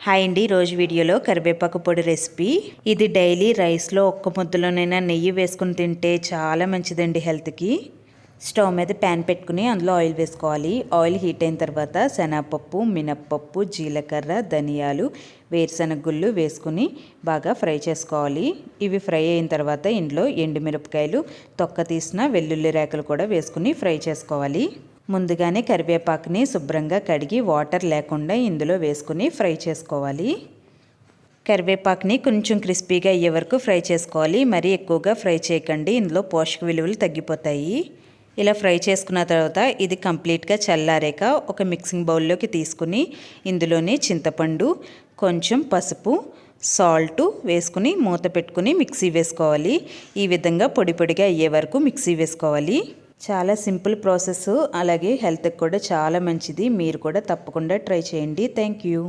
Hi అండి, రోజు వీడియోలో కరివేపాకు పొడి రెసిపీ. ఇది డైలీ రైస్లో ఒక్క ముద్దలోనైనా నెయ్యి వేసుకుని తింటే చాలా మంచిదండి హెల్త్కి. స్టవ్ మీద ప్యాన్ పెట్టుకుని అందులో ఆయిల్ వేసుకోవాలి. ఆయిల్ హీట్ అయిన తర్వాత శనగపప్పు, మినప్పప్పు, జీలకర్ర, ధనియాలు, వేరుశనగ గుళ్ళు వేసుకుని బాగా ఫ్రై చేసుకోవాలి. ఇవి ఫ్రై అయిన తర్వాత ఇందులో ఎండుమిరపకాయలు, తొక్క తీసిన వెల్లుల్లి రేకలు కూడా వేసుకుని ఫ్రై చేసుకోవాలి. ముందుగానే కరివేపాకుని శుభ్రంగా కడిగి వాటర్ లేకుండా ఇందులో వేసుకుని ఫ్రై చేసుకోవాలి. కరివేపాకుని కొంచెం క్రిస్పీగా అయ్యే వరకు ఫ్రై చేసుకోవాలి. మరీ ఎక్కువగా ఫ్రై చేయకండి, ఇందులో పోషక విలువలు తగ్గిపోతాయి. ఇలా ఫ్రై చేసుకున్న తర్వాత ఇది కంప్లీట్గా చల్లారాక ఒక మిక్సింగ్ బౌల్లోకి తీసుకుని ఇందులోనే చింతపండు, కొంచెం పసుపు, సాల్ట్ వేసుకుని మూత పెట్టుకుని మిక్సీ వేసుకోవాలి. ఈ విధంగా పొడి పొడిగా అయ్యే వరకు మిక్సీ వేసుకోవాలి. చాలా సింపుల్ ప్రాసెస్, అలాగే హెల్త్కి కూడా చాలా మంచిది. మీరు కూడా తప్పకుండా ట్రై చేయండి. Thank you.